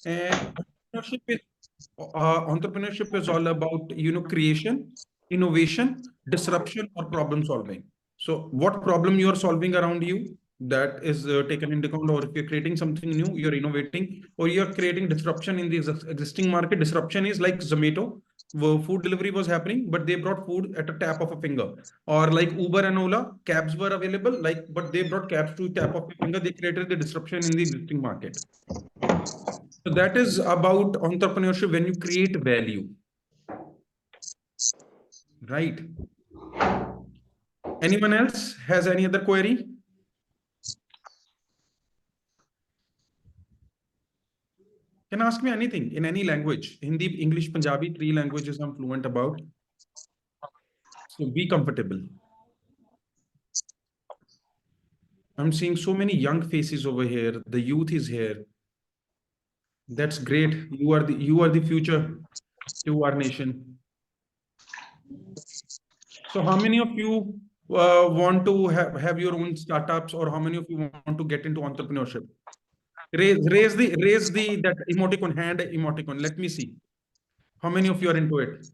And entrepreneurship is all about, creation, innovation, disruption, or problem solving. So what problem you are solving around you, that is taken into account, or if you're creating something new, you're innovating, or you're creating disruption in the existing market. Disruption is like Zomato, where food delivery was happening, but they brought food at a tap of a finger. Or like Uber and Ola, cabs were available, but they brought cabs to tap of a finger. They created the disruption in the existing market. So that is about entrepreneurship, when you create value, right? Anyone else has any other query? Can ask me anything in any language. Hindi, English, Punjabi, 3 languages I'm fluent about. So be comfortable. I'm seeing so many young faces over here. The youth is here. That's great. You are the future to our nation. So how many of you want to have your own startups, or how many of you want to get into entrepreneurship? Raise the that emoticon, hand emoticon. Let me see. How many of you are into it?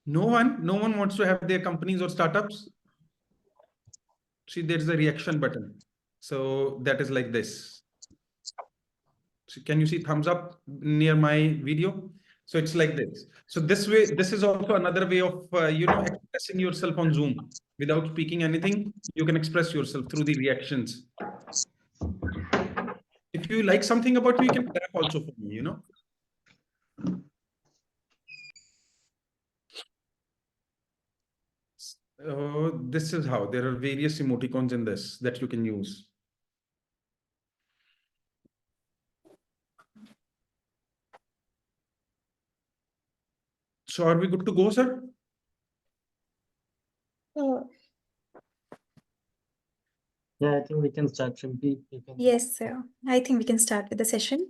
No one. No one wants to have their companies or startups. See, there's a reaction button. So that is like this. So can you see thumbs up near my video? So it's like this. So this way, this is also another way of expressing yourself on Zoom without speaking anything. You can express yourself through the reactions. If you like something about me, you can tap also for me. This is how there are various emoticons in this that you can use. So are we good to go, sir? Yeah, I think we can start. Shimpi, Yes, sir. I think we can start with the session.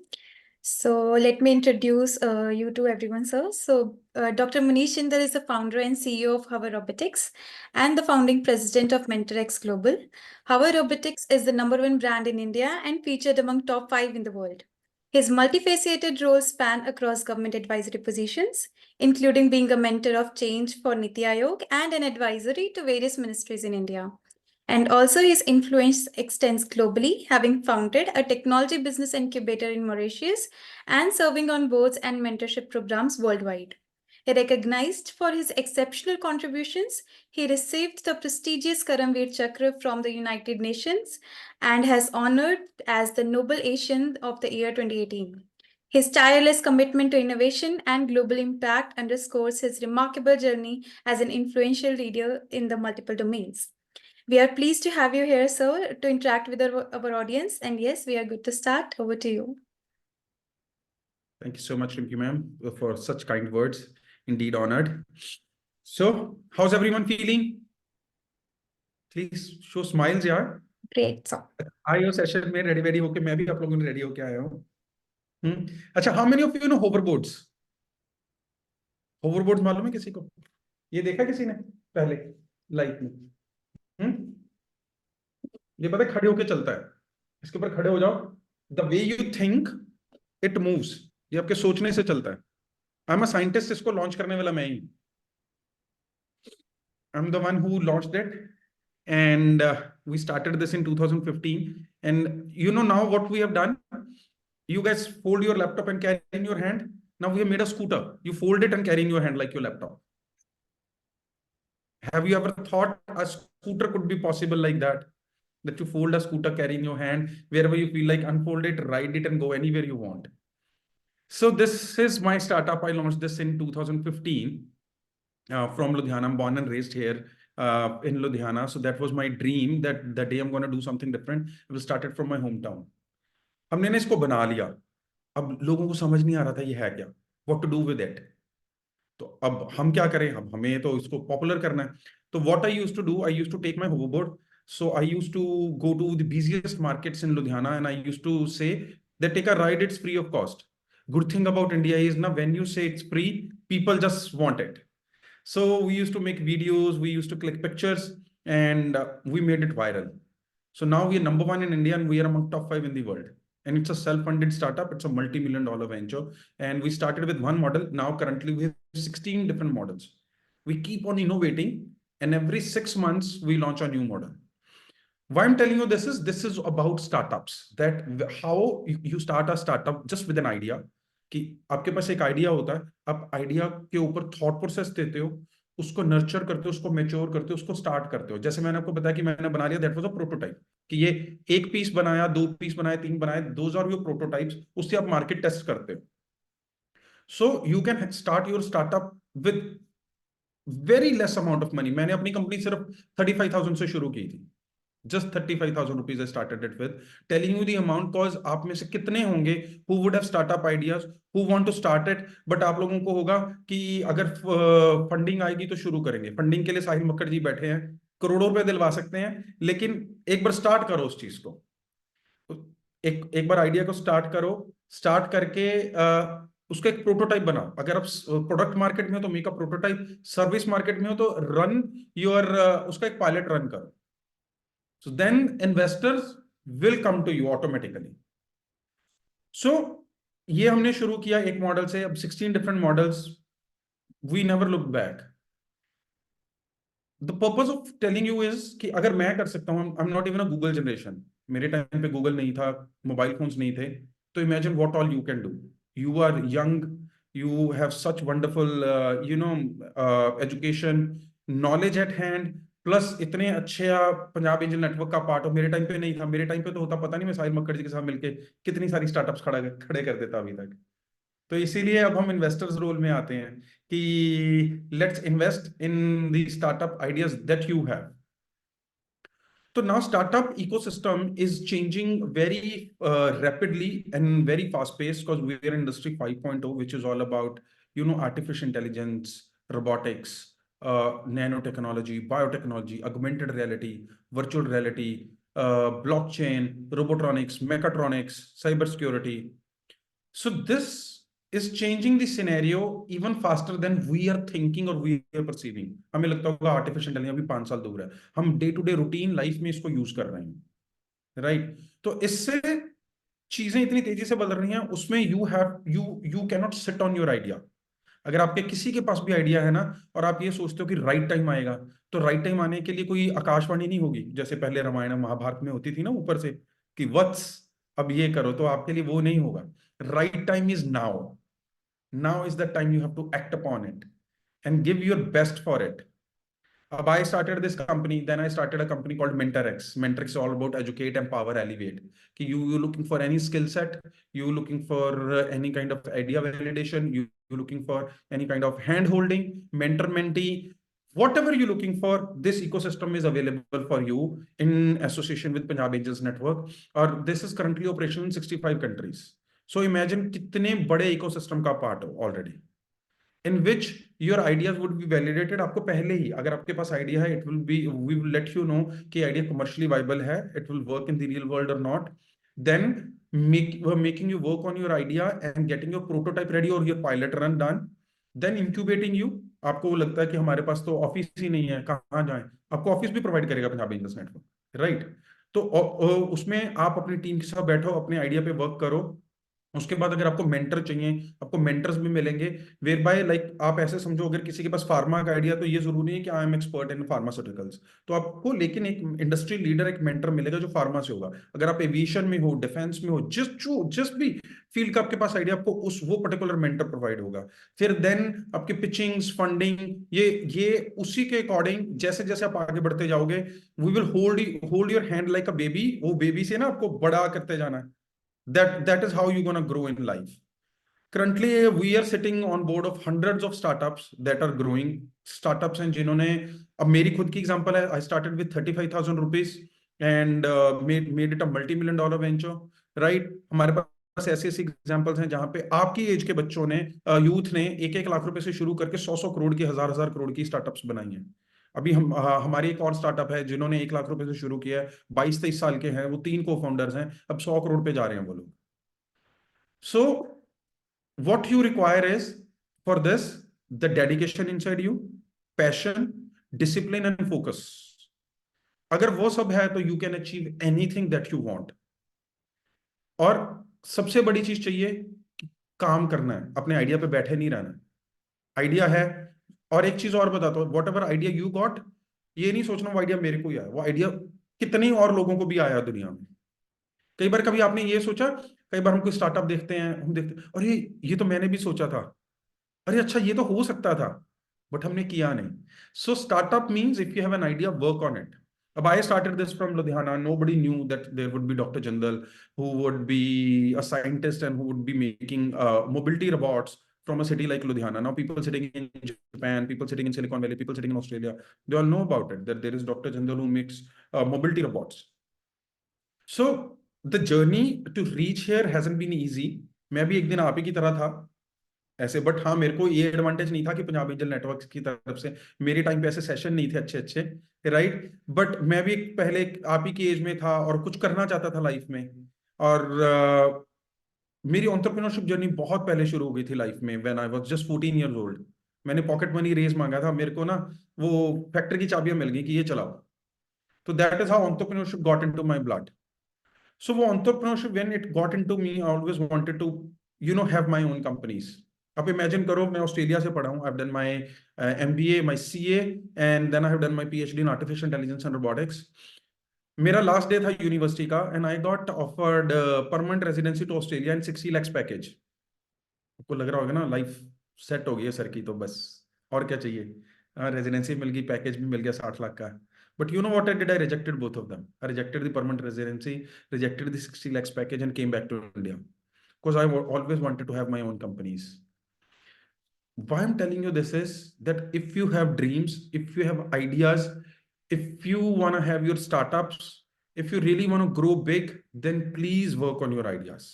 So let me introduce you to everyone, sir. So Dr. Manish Chindar is the founder and CEO of Hover Robotics and the founding president of MentorX Global. Hover Robotics is the #1 brand in India and featured among top 5 in the world. His multifaceted roles span across government advisory positions, including being a mentor of change for Niti Aayog and an advisory to various ministries in India. And also his influence extends globally, having founded a technology business incubator in Mauritius and serving on boards and mentorship programs worldwide. Recognized for his exceptional contributions, he received the prestigious Karamveer Chakra from the United Nations and has honored as the Noble Asian of the year 2018. His tireless commitment to innovation and global impact underscores his remarkable journey as an influential leader in the multiple domains. We are pleased to have you here, sir, to interact with our audience. And yes, we are good to start. Over to you. Thank you so much, Rimki ma'am, for such kind words. Indeed honored. So, how's everyone feeling? Please show smiles, yaar. Great, sir. आयो session में ready होके मैं भी आप लोगों ने ready होके आया हूँ. अच्छा, how many of you know hoverboards? Hoverboards मालूम है किसी को? ये देखा किसी ने पहले लाइफ में? ये पता है खड़े होके चलता है. इसके ऊपर खड़े हो जाओ. The way you think, it moves. ये आपके सोचने से चलता है. I'm a scientist. इसको लॉन्च करने वाला मैं ही. I'm the one who launched it, and we started this in 2015. And now what we have done, you guys fold your laptop and carry in your hand. Now we have made a scooter. You fold it and carry in your hand like your laptop. Have you ever thought a scooter could be possible like that? That you fold a scooter, carry in your hand, wherever you feel like, unfold it, ride it, and go anywhere you want. So this is my startup. I launched this in 2015 from Ludhiana. I'm born and raised here in Ludhiana. So that was my dream, that the day I'm going to do something different, it was started from my hometown. हमने ना इसको बना लिया. अब लोगों को समझ नहीं आ रहा था ये है क्या, what to do with it. तो अब हम क्या करें, अब हमें तो इसको पॉपुलर करना है. तो what I used to do, I used to take my hoverboard. So I used to go to the busiest markets in Ludhiana and I used to say that take a ride, it's free of cost. Good thing about India is now when you say it's free, people just want it. So we used to make videos, we used to click pictures, and we made it viral. So now we are number one in India and we are among top 5 in the world. And it's a self-funded startup. It's a multi-million-dollar venture. And we started with one model. Now currently we have 16 different models. We keep on innovating, and every 6 months we launch a new model. Why I'm telling you this is about startups, that how you start a startup just with an idea. कि आपके पास एक idea होता है, आप idea के ऊपर thought process देते हो, उसको नर्चर करते हो, उसको मैच्योर करते हो, उसको स्टार्ट करते हो. जैसे मैंने आपको बताया कि मैंने बना लिया, दैट वाज अ प्रोटोटाइप, कि ये एक पीस बनाया, 2 पीस बनाए, 3 बनाए, दोज आर योर प्रोटोटाइप्स. उससे आप मार्केट टेस्ट करते हो. So you can start your startup with very less amount of money. मैंने अपनी कंपनी सिर्फ 35,000 से शुरू की थी. Just 35,000 rupees I started it with. Telling you the amount cause आप में से कितने होंगे who would have startup ideas, who want to start it, but आप लोगों को होगा कि अगर फंडिंग आएगी तो शुरू करेंगे. फंडिंग के लिए साहिल मक्कड़ जी बैठे हैं, करोड़ों रुपए दिलवा सकते हैं, लेकिन एक बार स्टार्ट करो उस चीज को. एक बार आइडिया को स्टार्ट करो, स्टार्ट करके उसका एक प्रोटोटाइप बनाओ. अगर आप प्रोडक्ट मार्केट में हो तो make a prototype, service market में हो तो रन योर उसका एक पायलट रन करो. So then investors will come to you automatically. So ये हमने शुरू किया एक मॉडल से, अब 16 different models. We never look back. The purpose of telling you is कि अगर मैं कर सकता हूँ, I'm not even a Google generation. मेरे टाइम पे गूगल नहीं था, मोबाइल फोन्स नहीं थे, तो imagine what all you can do. You are young, you have such wonderful education, knowledge at hand, plus इतने अच्छे पंजाब एंजल नेटवर्क का पार्ट हो. मेरे टाइम पे नहीं था. मेरे टाइम पे तो होता पता नहीं मैं साहिल मक्कड़ जी के साथ मिलके कितनी सारी स्टार्टअप्स खड़े कर देता अभी तक. तो इसीलिए अब हम इन्वेस्टर्स रोल में आते हैं कि let's invest in the startup ideas that you have. So now startup ecosystem is changing very rapidly and very fast paced, because we are in industry 5.0, which is all about, artificial intelligence, robotics, nanotechnology, biotechnology, augmented reality, virtual reality, blockchain, robotronics, mechatronics, cybersecurity. So this is changing the scenario even faster than we are thinking or we are perceiving. हमें लगता होगा artificial intelligence अभी 5 साल दूर है, हम day to day routine life में इसको यूज कर रहे हैं, राइट? तो इससे चीजें इतनी तेजी से बदल रही हैं, उसमें you can not sit on your idea. अगर आपके किसी के पास भी आइडिया है ना, और आप ये सोचते हो कि राइट टाइम आएगा, तो राइट टाइम आने के लिए कोई आकाशवाणी नहीं होगी जैसे पहले रामायण महाभारत में होती थी ना ऊपर से कि वत्स अब ये करो, तो आपके लिए वो नहीं होगा. Right time is now. Now is the time you have to act upon it and give your best for it. I started this company, then I started a company called MentorX. MentorX is all about educate, empower, elevate. You're looking for any skill set, you're looking for any kind of idea validation, you're looking for any kind of hand holding, mentor mentee, whatever you're looking for, this ecosystem is available for you in association with Punjab Angels Network, or this is currently operational in 65 countries. So imagine कितने बड़े ecosystem का part हो already, in which your ideas would be validated. आपको पहले ही, अगर आपके पास आइडिया है, it will be, we will let you know कि आइडिया कमर्शियली वाइबल है, it will work in the real world और not. Then making you work on your idea and getting your prototype ready और your pilot run done. Then incubating you. आपको वो लगता है कि हमारे पास तो ऑफिस ही नहीं है, कहाँ जाएं, आपको ऑफिस भी प्रोवाइड करेगा पंजाब एंजल्स नेटवर्क, राइट? तो उसमें आप अपनी टीम के साथ बैठो, अपने आइडिया पे वर्क करो. उसके बाद अगर आपको मेंटर चाहिए, आपको मेंटर्स भी मिलेंगे. वेयर बाय लाइक आप ऐसे समझो, अगर किसी के पास फार्मा का आइडिया, तो ये जरूरी नहीं है कि I am expert in pharmaceuticals, तो आपको लेकिन एक इंडस्ट्री लीडर, एक मेंटर मिलेगा जो फार्मा से होगा. अगर आप एविएशन में हो, डिफेंस में हो, जिस भी फील्ड का आपके पास आइडिया, आपको वो पर्टिकुलर मेंटर प्रोवाइड होगा. फिर देन आपके पिचिंग्स, फंडिंग, ये उसी के अकॉर्डिंग जैसे जैसे आप आगे बढ़ते जाओगे, we will hold your hand like a baby. वो बेबी से ना आपको बड़ा करते जाना है. That is how you're going to grow in life. Currently we are sitting on board of hundreds of startups that are growing. Startups हैं जिन्होंने, अब मेरी खुद की एग्जांपल है, I started with 35,000 rupees and made it a multi-million-dollar venture, right? हमारे पास ऐसी examples हैं जहां पे आपकी एज के बच्चों ने, यूथ ने 1-1 लाख रुपए से शुरू करके 100-100 करोड़ की, 1000-1000 करोड़ की स्टार्टअप्स बनाई हैं. अभी हमारी एक और स्टार्टअप है जिन्होंने 1 लाख रुपए से शुरू किया है, 22-23 साल के हैं वो, 3 को फाउंडर्स हैं, अब 100 करोड़ पे जा रहे हैं वो लोग. सो what you require is, for this, the dedication inside you, passion, discipline and focus. अगर वो सब है तो you can achieve anything that you want. और सबसे बड़ी चीज चाहिए, काम करना है, अपने आइडिया पे बैठे नहीं रहना। आइडिया है, और एक चीज और बताता हूँ, what ever idea you got, ये नहीं सोचना वो आइडिया मेरे को ही आया, वो आइडिया कितने और लोगों को भी आया दुनिया में। कई बार कभी आपने ये सोचा, कई बार हम कोई स्टार्टअप देखते हैं, हम देखते हैं अरे ये तो मैंने भी सोचा था, अरे अच्छा ये तो हो सकता था, बट हमने किया नहीं। So startup means if you have an idea, work on it. अब I started this from Ludhiana. Nobody knew that there would be Dr. Jindal, who would be a scientist and who would be making mobility robots from a city like Ludhiana. Now people sitting in Japan, people sitting in Silicon Valley, people sitting in Australia, they all know about it, that there is Dr. Jindal who makes mobility robots. So the journey to reach here hasn't been easy. मैं भी एक दिन आप ही की तरह था ऐसे, but हाँ मेरे को ये एडवांटेज नहीं था कि पंजाब एंजल नेटवर्क की तरफ से मेरे टाइम पे ऐसे सेशन नहीं थे अच्छे अच्छे, राइट। बट मैं भी पहले आप ही की एज में था और कुछ करना चाहता था लाइफ में। और मेरी एंटरप्रेन्योरशिप जर्नी बहुत पहले शुरू हो गई थी लाइफ में, when I was just 14 years old. मैंने पॉकेट मनी रेज मांगा था, मेरे को ना वो फैक्ट्री की चाबियां मिल गई कि ये चलाओ। तो that is how entrepreneurship got into my blood. So entrepreneurship, when it got into me, I always wanted to, have my own companies. अब imagine करो, मैं ऑस्ट्रेलिया से पढ़ा हूँ, I've done my MBA, my CA, and then I have done my PhD in artificial intelligence and robotics. मेरा last day था university का, and I got offered permanent residency to Australia in 60 lakhs package. आपको लग रहा होगा ना life set हो गई है सर की, तो बस और क्या चाहिए। रेजिडेंसी मिल गई, पैकेज भी मिल गया 60 लाख का। But you know what I did? I rejected both of them. I rejected the permanent residency, rejected the 60 lakhs package, and came back to India because I always wanted to have my own companies. Why I'm telling you this is that if you have dreams, if you have ideas, if you want to have your startups, if you really want to grow big, then please work on your ideas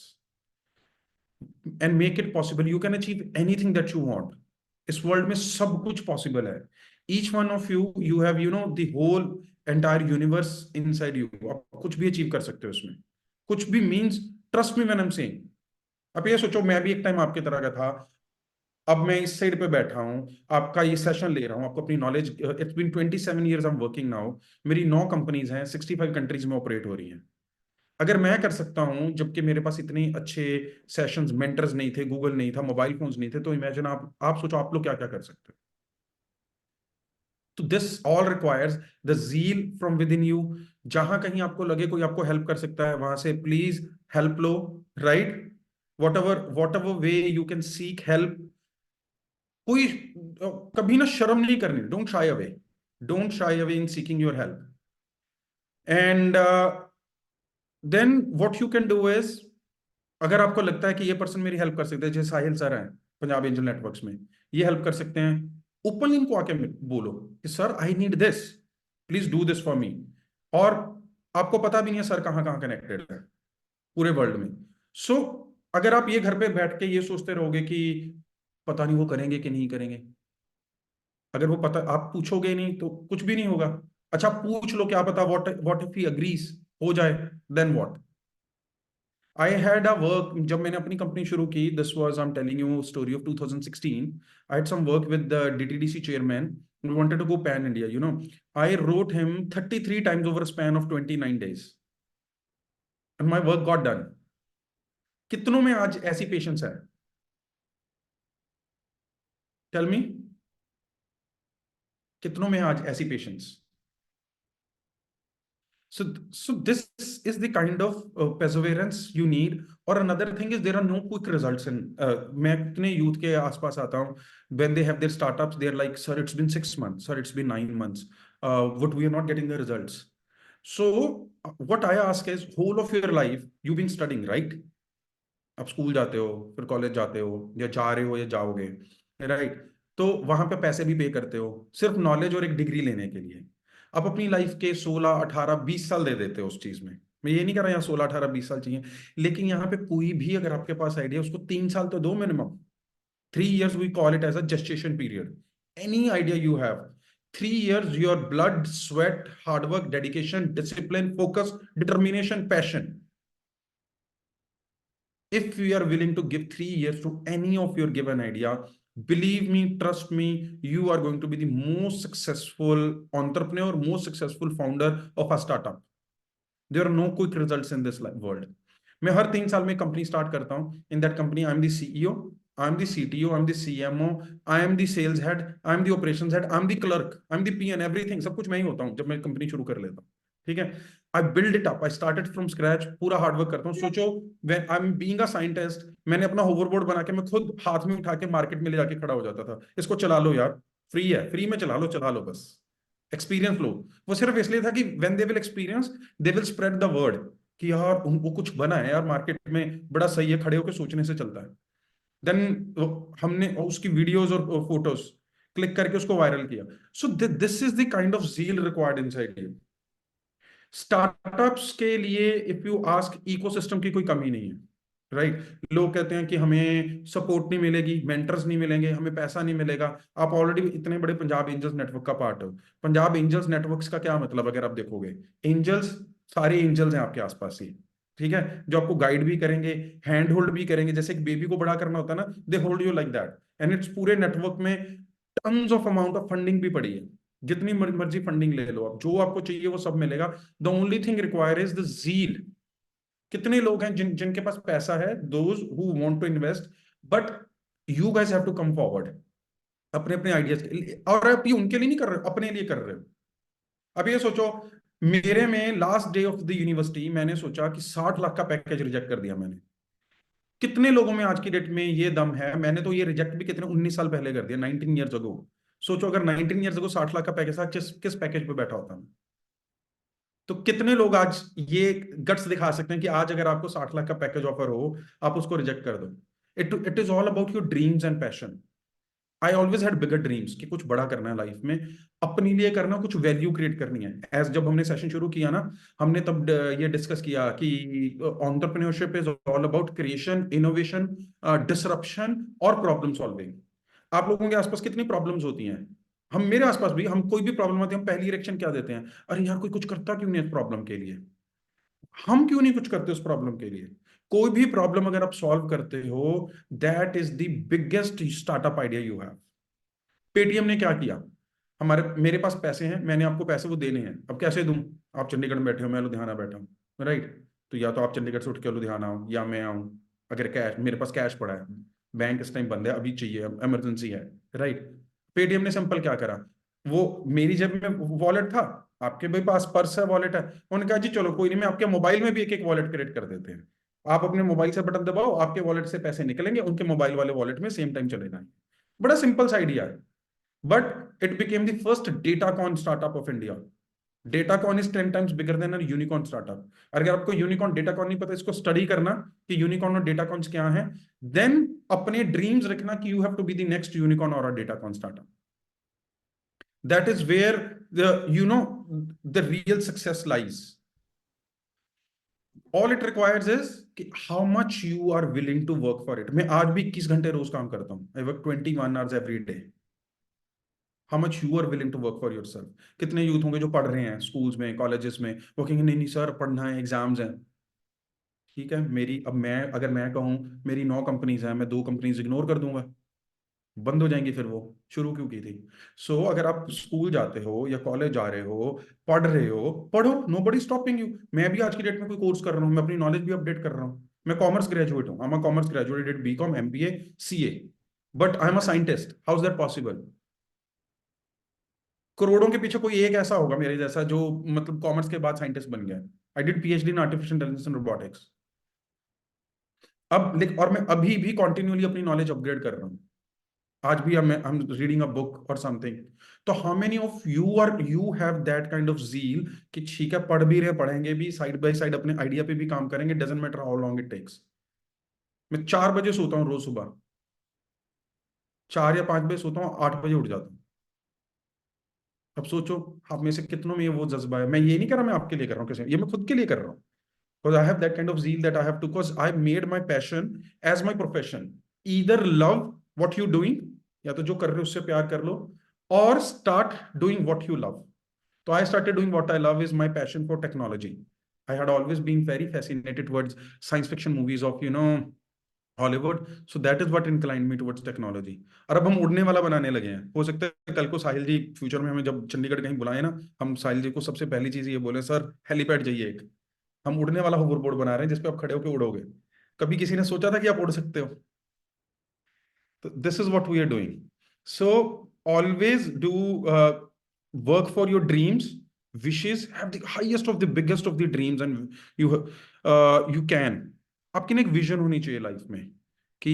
and make it possible. You can achieve anything that you want. इस world में सब कुछ possible है। Each one of you, you have the whole entire universe inside you. आप कुछ भी achieve कर सकते हो उसमें, कुछ भी means, trust me when I am saying. अब ये सोचो, मैं भी एक टाइम आपके तरह का था, अब मैं इस साइड पे बैठा हूं, आपका ये सेशन ले रहा हूं, आपको अपनी knowledge, it's been 27 years I am working now. मेरी 9 कंपनीज हैं, 65 कंट्रीज में ऑपरेट हो रही हैं। अगर मैं कर सकता हूं, जबकि मेरे पास इतने अच्छे सेशंस, मेंटर्स नहीं थे, गूगल नहीं था, मोबाइल फोन्स नहीं थे, तो इमेजिन आप सोचो आप लोग क्या क्या कर सकते हो। तो this all requires the zeal from with in you. जहां कहीं आपको लगे कोई आपको हेल्प कर सकता है, वहां से प्लीज हेल्प लो, right. Whatever way you can seek help. कोई कभी ना शर्म नहीं करनी, don't shy away, don't shy away in seeking your help. And then what you can do is, अगर आपको लगता है कि ये पर्सन मेरी हेल्प कर सकते हैं, जैसे साहिल सर हैं पंजाब एंजल नेटवर्क्स में, ये हेल्प कर सकते हैं, ओपनली इनको आके बोलो कि sir I need this, please do this for me. और आपको पता भी नहीं है सर कहाँ कहाँ कनेक्टेड है पूरे वर्ल्ड में। सो अगर आप ये घर पे बैठ के ये सोचते रहोगे कि पता नहीं वो करेंगे कि नहीं करेंगे, अगर वो पता, आप पूछोगे नहीं तो कुछ भी नहीं होगा। अच्छा पूछ लो, क्या पता व्हाट इफ ही अग्रीज, हो जाए, then what. I had a work, जब मैंने अपनी कंपनी शुरू की, this was, I'm telling you story of 2016. I had some work with the DTDC chairman. We wanted to go pan India, I wrote him 33 times over a span of 29 days. And my work got done. कितनों में आज ऐसी patience है? Tell me. कितनों में आज ऐसी patience? So this is the kind of perseverance you need. Or another thing is there are no quick results in. मैं कितने youth के आसपास आता हूँ, when they have their startups, they're like, sir, it's been 6 months, sir, it's been 9 months. But we are not getting the results. So what I ask is, whole of your life you've been studying, right? आप school जाते हो, फिर college जाते हो, या जा रहे हो या जाओगे, राइट। तो वहां पे पैसे भी पे करते हो सिर्फ नॉलेज और एक डिग्री लेने के लिए। आप अपनी लाइफ के 16, 18, 20 साल दे देते हो उस चीज में। मैं ये नहीं कह रहा यहाँ 16, 18, 20 साल चाहिए, लेकिन यहाँ पे कोई भी अगर आपके पास आइडिया, उसको 3 साल तो दो minimum. 3 years we call it as a gestation period. Any idea you have, 3 years, your blood, sweat, hard work, dedication, discipline, focus, determination, passion. If we are willing to give 3 years to any of your given idea, believe me, trust me, you are going to be the most successful entrepreneur, most successful founder of a startup. There are no quick results in this world. मैं हर 3 साल में company start करता हूं. In that company I am the CEO, I am the CTO, I am the CMO, I am the sales head, I am the operations head, I am the clerk, I am the peon, everything. सब कुछ मैं ही होता हूं जब मैं company शुरू कर लेता हूं. ठीक है. I build it up, I started from scratch, पूरा हार्डवर्क करता हूँ. सोचो, when I am being a scientist, मैंने अपना होवरबोर्ड बना के मैं खुद हाथ में उठा के मार्केट में ले जाके खड़ा हो जाता था. इसको चला लो यार, फ्री है, फ्री में चला लो बस, एक्सपीरियंस लो. वो सिर्फ इसलिए था कि when they will experience they will spread the word कि यार वो कुछ बना है यार मार्केट में, बड़ा सही है, खड़े होकर सोचने से चलता है. देन हमने उसकी वीडियोस और फोटोज क्लिक करके उसको वायरल किया. So this is the kind of zeal required inside you. Startups के लिए इफ यू आस्क, इकोसिस्टम की कोई कमी नहीं है, राइट. लोग कहते हैं कि हमें सपोर्ट नहीं मिलेगी, मेंटर्स नहीं मिलेंगे, हमें पैसा नहीं मिलेगा. आप ऑलरेडी इतने बड़े पंजाब एंजल्स नेटवर्क का पार्ट हो. पंजाब एंजल्स नेटवर्क्स का क्या मतलब, अगर आप देखोगे, एंजल्स, सारे एंजल्स हैं आपके आसपास ही. ठीक है. जो आपको गाइड भी करेंगे, हैंड होल्ड भी करेंगे. जैसे एक बेबी को बड़ा करना होता है ना, they hold you like that. And it's पूरे नेटवर्क में tons of amount of funding भी पड़ी है. जितनी मर्जी फंडिंग ले लो आप, जो आपको चाहिए वो सब मिलेगा. The only thing require is the zeal. कितने लोग हैं जिनके पास पैसा है, those who want to invest, but you guys have to come forward अपने अपने आइडियाज के लिए. और आप ये उनके लिए नहीं कर रहे हो, अपने लिए कर रहे हो. अब ये सोचो, मेरे में last day of the university मैंने सोचा कि 60 लाख का पैकेज रिजेक्ट कर दिया मैंने. कितने लोगों में आज की डेट में ये दम है? मैंने तो ये रिजेक्ट भी कितने 19 साल पहले कर दिया, 19 ईयर्स अगो. सोचो अगर 19 ईयर्स अगो 60 लाख का पैकेज था, किस पैकेज पे बैठा होता मैं. तो कितने लोग आज ये गट्स दिखा सकते हैं कि आज अगर आपको 60 लाख का पैकेज ऑफर हो, आप उसको रिजेक्ट कर दो. It is all about your dreams and passion. I always had bigger dreams कि कुछ बड़ा करना है लाइफ में, अपने लिए करना, कुछ वैल्यू क्रिएट करनी है. एज जब हमने सेशन शुरू किया ना, हमने तब ये डिस्कस किया कि entrepreneurship is all about creation, innovation, disruption और प्रॉब्लम सॉल्विंग. आप लोगों के आसपास कितनी प्रॉब्लम्स होती हैं? मेरे आसपास भी, हम कोई भी प्रॉब्लम आती है, हम पहली रिएक्शन क्या देते हैं? अरे यार कोई कुछ करता क्यों नहीं इस प्रॉब्लम के लिए, हम क्यों नहीं कुछ करते उस प्रॉब्लम के लिए. कोई भी प्रॉब्लम अगर आप सॉल्व करते हो, that is the biggest startup idea you have. Paytm ने क्या किया, मेरे पास पैसे हैं, मैंने आपको पैसे वो देने हैं, अब कैसे दूं? आप चंडीगढ़ में बैठे हो, मैं लुधियाना बैठा हूँ, राइट. तो या तो आप चंडीगढ़ से उठ के लुधियाना आओ, या मैं आऊं. अगर कैश, मेरे पास कैश पड़ा है, बैंक इस टाइम बंद है, अभी चाहिए, इमरजेंसी है, राइट. पेटीएम ने सिंपल क्या करा, वो मेरी जेब में वॉलेट था, आपके भी पास पर्स है, वॉलेट है, उन्होंने कहा जी चलो कोई नहीं, मैं आपके मोबाइल में भी एक एक वॉलेट क्रिएट कर देते हैं. आप अपने मोबाइल से बटन दबाओ, आपके वॉलेट से पैसे निकलेंगे, उनके मोबाइल वाले वॉलेट में सेम टाइम चले जाएंगे. बड़ा सिंपल सा आइडिया है, but it became the first decacorn startup of India. Decacorn is 10 times bigger than a unicorn startup. अगर आपको यूनिकॉर्न डेटाकॉन नहीं पता, इसको स्टडी करना कि यूनिकॉर्न और डेटाकॉन्स क्या है, देन अपने ड्रीम्स रखना कि you have to be the next unicorn और a decacorn startup. That is where the real success lies. All it requires is कि how much you are willing to work for it. मैं आज भी 21 घंटे रोज काम करता हूँ. I work 21 hours every day. How much you are willing to work for yourself. कितने youth होंगे जो पढ़ रहे हैं स्कूल्स में, कॉलेजेस में, वो कहेंगे नहीं नहीं सर पढ़ना है, एग्जाम्स हैं. ठीक है, अगर मैं कहूँ मेरी 9 कंपनीज हैं, मैं 2 कंपनीज इग्नोर कर दूंगा, बंद हो जाएंगी, फिर वो शुरू क्यों की थी. सो अगर आप स्कूल जाते हो या कॉलेज जा रहे हो, पढ़ रहे हो, पढ़ो, नोबडी स्टॉपिंग यू. मैं भी आज की डेट में कोई कोर्स कर रहा हूँ, मैं अपनी नॉलेज भी अपडेट कर रहा हूँ. मैं कॉमर्स ग्रेजुएट हूँ, I am a commerce graduate, did BCom, MBA, CA, but I am a scientist. How is that possible? करोड़ों के पीछे कोई एक ऐसा होगा मेरे जैसा जो मतलब कॉमर्स के बाद साइंटिस्ट बन गया. I did PhD in artificial intelligence and robotics. और मैं अभी भी कॉन्टिन्यूअली अपनी नॉलेज अपग्रेड कर रहा हूँ. आज भी हम रीडिंग अ बुक और समथिंग. तो how many of you have that kind of zeal कि ठीक है पढ़ भी रहे, पढ़ेंगे भी, साइड बाय साइड अपने आइडिया पे भी काम करेंगे, doesn't matter how long it takes. मैं 4 बजे सोता हूँ रोज सुबह, 4 या 5 बजे सोता हूँ, 8 बजे उठ जाता हूँ. अब सोचो आप में से कितनों में ये वो जज्बा है. मैं ये नहीं कर रहा मैं आपके लिए कर रहा हूँ, कैसे, ये मैं खुद के लिए कर रहा हूँ. because I have that kind of zeal that I have to, because I made my passion as my profession. Either love what you doing, या तो जो कर रहे हो उससे प्यार कर लो, or start doing what you love. So I started doing what I love is my passion for technology. I had always been very fascinated towards science fiction movies of Hollywood. So that is what inclined me towards technology. और अब हम उड़ने वाला बनाने लगे हैं. हो सकता है कल को साहिल जी फ्यूचर में हमें जब चंडीगढ़ कहीं बुलाए ना, हम साहिल जी को सबसे पहली चीज ये बोले, सर हेलीपैड चाहिए एक. हम उड़ने वाला होवरबोर्ड बना रहे हैं जिसपे आप खड़े होकर उड़ोगे. कभी किसी ने सोचा था कि आप उड़ सकते हो? तो this is what we are doing. So always do work for your dreams. Wishes, have the highest of the biggest of the dreams, and you can. आपकी ना एक विजन होनी चाहिए लाइफ में कि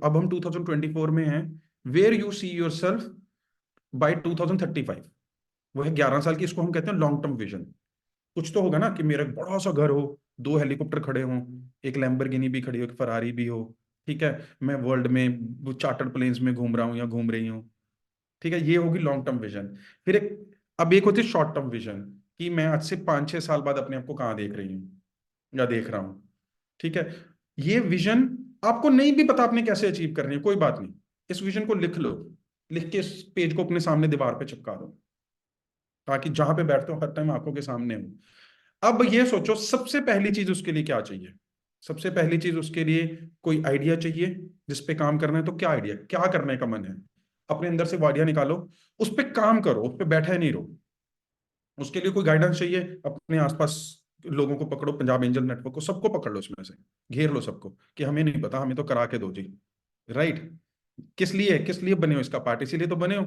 अब हम 2024 में हैं. Where you see yourself by 2035. वो है 11 साल की. इसको हम कहते हैं लॉन्ग टर्म विजन. कुछ तो होगा ना कि मेरा एक बड़ा सा घर हो, 2 हेलीकॉप्टर खड़े हों, एक लैम्बोर्गिनी भी खड़ी हो, एक फरारी भी हो. ठीक है, मैं वर्ल्ड में चार्टर्ड प्लेन्स में घूम रहा हूँ या घूम रही हूँ. ठीक है, ये होगी लॉन्ग टर्म विजन. फिर अब एक होती है शॉर्ट टर्म विजन कि मैं आज से 5-6 साल बाद अपने आप को कहाँ देख रही हूँ या देख रहा हूँ. ठीक है, ये विजन आपको नहीं भी पता आपने कैसे अचीव करनी है, कोई बात नहीं. इस विजन को लिख लो. लिख के इस पेज को अपने सामने दीवार पे चिपका दो ताकि जहां पे बैठते हो हर टाइम आंखों के सामने हो. अब ये सोचो सबसे पहली चीज उसके लिए क्या चाहिए. सबसे पहली चीज उसके लिए कोई आइडिया चाहिए जिस पे काम करना है. तो क्या आइडिया, क्या करने का मन है, अपने अंदर से वो आइडिया निकालो, उस पर काम करो, उस पर बैठे नहीं रहो. उसके लिए कोई गाइडेंस चाहिए, अपने आसपास लोगों को पकड़ो, पंजाब एंजल नेटवर्क को, सबको पकड़ लो, इसमें से घेर लो सबको कि हमें नहीं पता, हमें तो करा के दो जी. राइट. किस लिए बने हो इसका पार्ट, इसीलिए तो बने हो.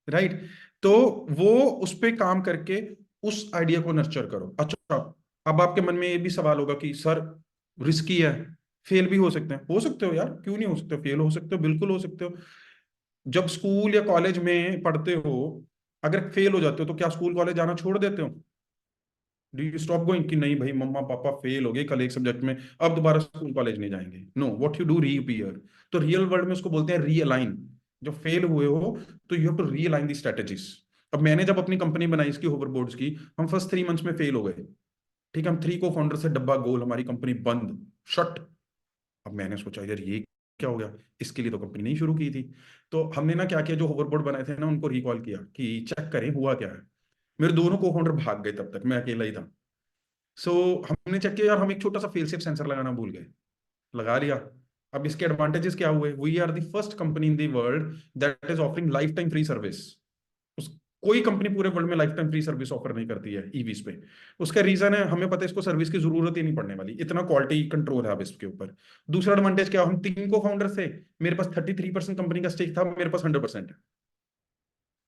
राइट. तो वो उस पर काम करके उस आइडिया को नर्चर करो. अच्छा, अब आपके मन में ये भी सवाल होगा कि सर रिस्की है, फेल भी हो सकते हैं. हो सकते हो यार, क्यों नहीं हो सकते, फेल हो सकते हो, बिल्कुल हो सकते हो. जब स्कूल या कॉलेज में पढ़ते हो, अगर फेल हो जाते हो तो क्या स्कूल कॉलेज जाना छोड़ देते हो? डू यू स्टॉप गोइंग कि नहीं भाई मम्मा पापा फेल हो गए कल एक सब्जेक्ट में, अब दोबारा स्कूल कॉलेज नहीं जाएंगे? No, what you do, reappear. तो रियल वर्ल्ड में उसको बोलते हैं रीअलाइन. जब फेल हुए हो तो you have to realign the strategies. अब मैंने जब अपनी कंपनी बनाई इसकी होवरबोर्ड्स की, हम फर्स्ट 3 मंथ्स में फेल हो गए. ठीक है, हम 3 को फाउंडर से डब्बा गोल, हमारी कंपनी बंद, शट. अब मैंने सोचा यार ये क्या हो गया, इसके लिए तो कंपनी नहीं शुरू की थी. तो हमने ना क्या किया, जो होवरबोर्ड बनाए थे ना उनको रिकॉल किया कि चेक करें हुआ क्या है. मेरे दोनों को फाउंडर भाग गए, तब तक मैं अकेला ही था. सो हमने चेक किया यार, हम एक छोटा सा फेल सेफ सेंसर लगाना भूल गए. लगा लिया. अब इसके एडवांटेजेस क्या हुए, we are the first company in the world that is offering lifetime free service. कोई कंपनी पूरे वर्ल्ड में lifetime free service offer नहीं करती है ईवीज पे. उसका रीजन है, हमें पता है इसको सर्विस की जरूरत ही नहीं पड़ने वाली, इतना क्वालिटी कंट्रोल है अब इसके ऊपर. दूसरा एडवांटेज क्या, हम 3 को फाउंडर थे, मेरे पास 33% कंपनी का स्टेक था, मेरे पास 100% है.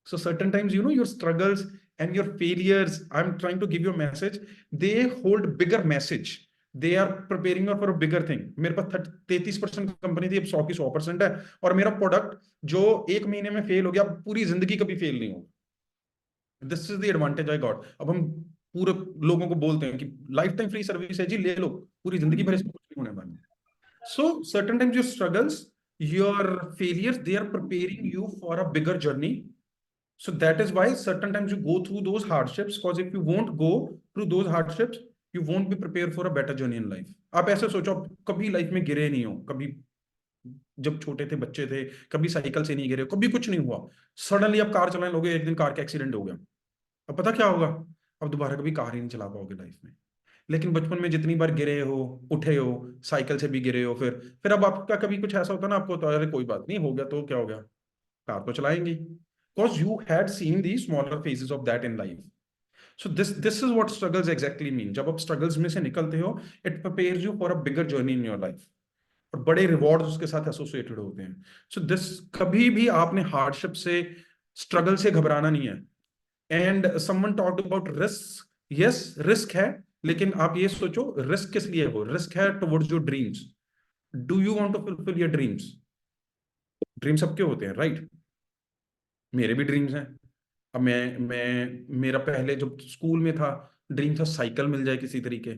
So certain times, your struggles and your failures, I'm trying to give you a message, they hold bigger message. They are preparing you for a bigger thing. मेरे पास 33% कंपनी थी, अब 100 की 100% है. और मेरा प्रोडक्ट जो 1 महीने में फेल हो गया, पूरी जिंदगी कभी फेल नहीं होगा. This is the advantage I got. अब हम पूरे लोगों को बोलते हैं कि लाइफ टाइम फ्री सर्विस है जी, ले लो, पूरी जिंदगी भर इसमें कुछ नहीं होने वाला. So certain times your struggles, your failures, they are preparing you for a bigger journey. So that is why certain times you go through those hardships, because if you won't go through those hardships, you won't be prepared for a better journey in life. आप ऐसे सोचो, आप कभी life में गिरे नहीं हो, कभी जब छोटे थे, बच्चे थे, कभी साइकिल से नहीं गिरे हो, कभी कुछ नहीं हुआ. सडनली आप कार चलाने लोगे, एक दिन कार का एक्सीडेंट हो गया, अब पता क्या होगा, अब दोबारा कभी कार ही नहीं चला पाओगे लाइफ में. लेकिन बचपन में जितनी बार गिरे हो, उठे हो, साइकिल से भी गिरे हो, फिर अब आपका कभी कुछ ऐसा होता ना, आपको तो अरे कोई बात नहीं, हो गया तो क्या हो गया, कार तो चलाएंगे. Because you had seen the smaller phases of that in life. So this is what struggles exactly mean. जब आप struggles में से निकलते हो, it prepares you for a bigger journey in your life. और बड़े rewards उसके साथ associated होते हैं. So this कभी भी आपने hardship से, struggle से घबराना नहीं है. And someone talked about risk. Yes, risk है, लेकिन आप ये सोचो risk किस लिए हो, risk है towards your dreams. Do you want to fulfill your dreams? Dreams सबके होते हैं, right? मेरे भी ड्रीम्स हैं. अब मेरा पहले जब स्कूल में था, ड्रीम था साइकिल मिल जाए किसी तरीके.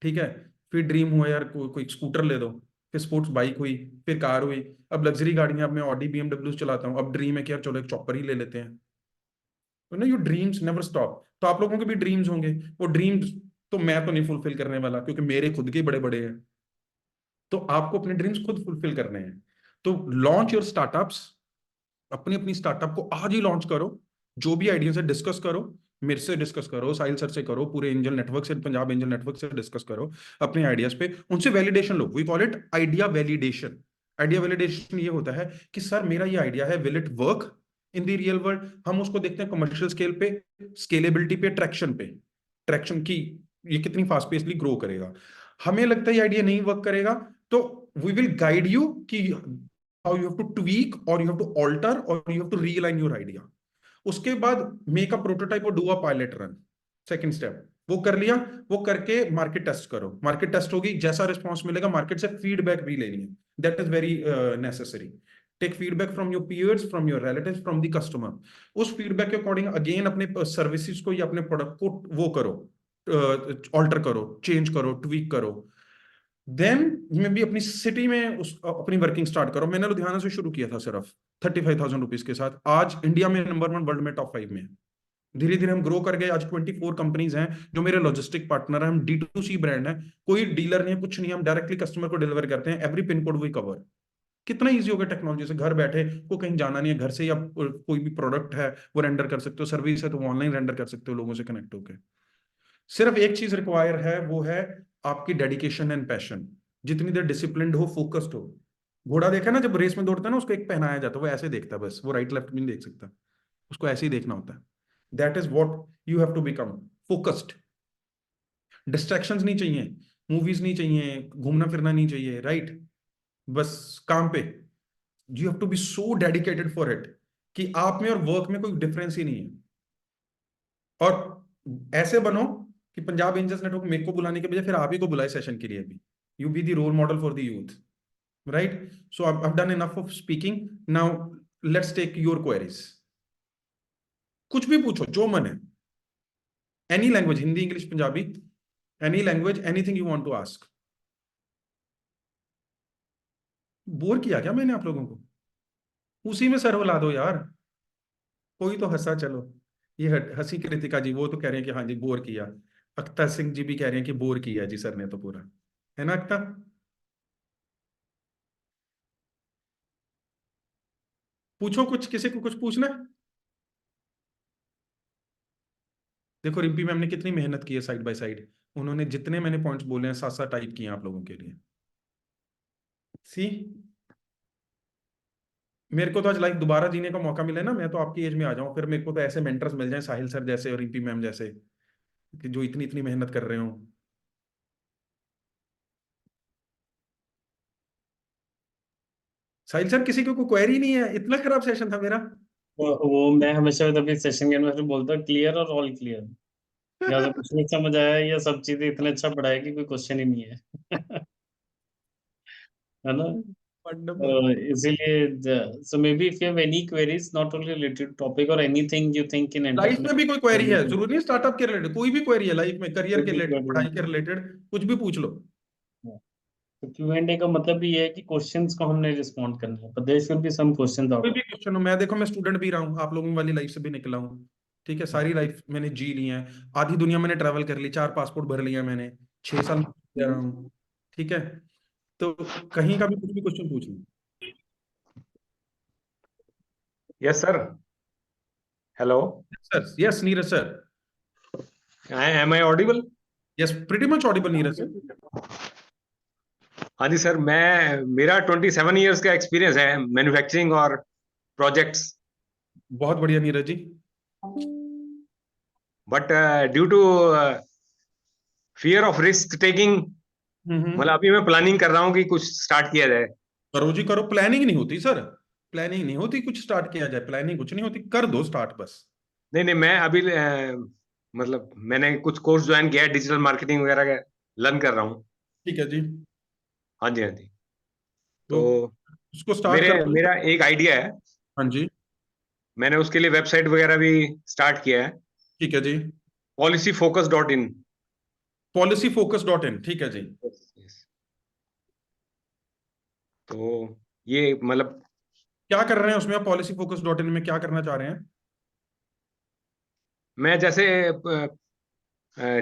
ठीक है, फिर ड्रीम हुआ यार कोई स्कूटर ले दो, फिर स्पोर्ट्स बाइक हुई, फिर कार हुई, अब लग्जरी गाड़ियां, अब मैं ऑडी BMW चलाता हूँ. अब ड्रीम है कि यार चलो एक चॉपर ही ले लेते हैं. तो ना, योर ड्रीम्स नेवर स्टॉप. तो आप लोगों के भी ड्रीम्स होंगे, वो ड्रीम्स तो मैं तो नहीं फुलफिल करने वाला क्योंकि मेरे खुद के बड़े बड़े हैं. तो आपको अपने ड्रीम्स खुद फुलफिल करने हैं. तो लॉन्च योर स्टार्टअप्स. अपनी अपनी स्टार्टअप को आज ही लॉन्च करो, जो भी आइडिया है डिस्कस करो, मेरे से डिस्कस करो, साहिल सर से करो, पूरे एंजल नेटवर्क से, पंजाब एंजल नेटवर्क से डिस्कस करो अपने आइडियाज पे, उनसे वैलिडेशन लो। We call it idea validation. Idea validation ये होता है कि सर मेरा ये आइडिया है, will it work in the real world. हम उसको देखते हैं कमर्शियल स्केल पे, स्केलेबिलिटी पे, ट्रैक्शन की ये कितनी फास्ट पेसली ग्रो करेगा। हमें लगता है ये आइडिया नहीं वर्क करेगा, तो वी विल गाइड यू कि how you have to tweak और यू हैव टू ऑल्टर और you have to realign your idea. उसके बाद मेक अ प्रोटोटाइप और do a pilot run. Second step वो कर लिया, वो करके मार्केट टेस्ट करो। मार्केट टेस्ट होगी, जैसा रिस्पॉन्स मिलेगा मार्केट से फीडबैक भी लेनी है, that is very necessary. Take feedback from your peers, from your relatives, from the customer. उस फीडबैक के अकॉर्डिंग अगेन अपने सर्विसेज को या अपने प्रोडक्ट को वो करो, ऑल्टर करो, चेंज करो, ट्वीक करो। देन मैं भी अपनी सिटी में अपनी वर्किंग स्टार्ट करो। मैंने लुधियाना से शुरू किया था सिर्फ 35,000 रुपीज के साथ। आज इंडिया में नंबर 1, वर्ल्ड में टॉप 5 में। धीरे धीरे हम ग्रो कर गए, आज 24 कंपनीज हैं जो मेरे लॉजिस्टिक पार्टनर हैं। हम D2C ब्रांड है, कोई डीलर नहीं है, कुछ नहीं है, हम डायरेक्टली कस्टमर को डिलीवर करते हैं। Every pin code we cover. कितना ईजी हो गया टेक्नोलॉजी से, घर बैठे को कहीं जाना नहीं है, घर से ही आप कोई भी प्रोडक्ट है वो रेंडर कर सकते हो, सर्विस है तो ऑनलाइन रेंडर कर सकते हो लोगों से कनेक्ट होकर। सिर्फ एक चीज रिक्वायर है, वो है आपकी डेडिकेशन एंड पैशन। जितनी देर डिसिप्लिन्ड हो, फोकस्ड हो। घोड़ा देखा ना, जब रेस में दौड़ता है ना, उसको एक पहनाया जाता है, वो ऐसे देखता है बस, वो राइट लेफ्ट भी नहीं देख सकता, उसको ऐसे ही देखना होता है। That is what you have to become, focused. Distractions नहीं चाहिए, मूवीज नहीं चाहिए, घूमना फिरना नहीं चाहिए, राइट? बस काम पे। You have to be so dedicated for it कि आप में और वर्क में कोई डिफरेंस ही नहीं है। और ऐसे बनो कि पंजाब एंजल्स नेटवर्क मेरे को बुलाने के बजाय फिर आप ही को बुलाए सेशन के लिए भी। You be the role model for the youth, right? So I've done enough of speaking. Now let's take your queries. कुछ भी पूछो, जो मन है, any language, Hindi, English, Punjabi, any language, anything you want to ask. Bore किया क्या मैंने आप लोगों को? उसी में सर हिला दो यार। कोई तो हंसा, चलो ये हंसी कृतिका जी, वो तो कह रहे हैं कि हाँ जी बोर किया। अख्तर सिंह जी भी कह रहे हैं कि बोर किया जी सर ने तो पूरा, है ना अख्तर? पूछो कुछ, किसी को कुछ पूछना है? देखो रिम्पी मैम ने कितनी मेहनत की है साइड बाय साइड। उन्होंने जितने मैंने पॉइंट्स बोले हैं साथ साथ टाइप किए हैं आप लोगों के लिए। सी, मेरे को तो आज लाइफ दोबारा जीने का मौका मिले ना, मैं तो आपकी एज में आ जाऊं, फिर मेरे को तो ऐसे मेंटर्स मिल जाएं, साहिल सर जैसे और रिम्पी मैम जैसे, कि जो इतनी इतनी मेहनत कर रहे हो। साहिल सर किसी को कोई क्वेरी नहीं है? इतना खराब सेशन था मेरा। वो मैं हमेशा तभी सेशन के अंदर से बोलता हूँ क्लियर और ऑल क्लियर। या तो कुछ नहीं समझ आया, या सब चीजें इतने अच्छा पढ़ाया कि कोई क्वेश्चन ही नहीं है। है ना? वंडरफुल। इसीलिए so may be if you have any queries not only related topic और anything you think in life में भी कोई क्वेरी है, एंटरप्रेन्योरशिप, जरूरी नहीं स्टार्टअप के रिलेटेड, कोई भी क्वेरी है लाइफ में, करियर कोई के भी रिलेटेड, क्वेरी पढ़ाई के रिलेटेड, कुछ भी पूछ लो। तो Q&A का मतलब भी ये है कि क्वेश्चंस को हमने रिस्पॉन्ड करना है, but there should be some questions out कोई of भी क्वेश्चन हो, मैं देखो मैं स्टूडेंट भी रहा हूँ, आप लोगों वाली लाइफ से भी निकला हूँ, ठीक है? सारी लाइफ मैंने जी ली है, आधी दुनिया मैंने ट्रैवल कर ली, 4 पासपोर्ट भर लिया मैंने, 6 साल रह रहा हूँ, ठीक है? तो कहीं का भी कुछ भी क्वेश्चन पूछ लो। Yes, sir. Hello. Sir, yes Neeraj sir, Am I audible? Yes pretty much Audible Neeraj sir. हाँ जी सर, मेरा 27 इयर्स का एक्सपीरियंस है मैन्युफैक्चरिंग और प्रोजेक्ट्स, बहुत बढ़िया Neeraj ji. But due to fear of risk taking, मतलब अभी मैं प्लानिंग कर रहा हूँ कि कुछ स्टार्ट किया जाए। करो जी करो, प्लानिंग नहीं होती सर, प्लानिंग नहीं होती कुछ स्टार्ट किया जाए, प्लानिंग कुछ नहीं होती, कर दो स्टार्ट बस। नहीं नहीं, मैं अभी मतलब मैंने कुछ कोर्स ज्वाइन किया है, डिजिटल मार्केटिंग वगैरह का लर्न कर रहा हूँ। ठीक है जी, हाँ जी, हाँ जी। तो तो उसको स्टार्ट कर दो। मेरा एक आइडिया है, हाँ जी, मैंने उसके लिए वेबसाइट वगैरह भी स्टार्ट किया है, ठीक है जी, policyfocus.in। policyfocus.in, ठीक है जी। तो ये मतलब क्या कर रहे हैं उसमें आप? policyfocus.in में क्या करना चाह रहे हैं? मैं जैसे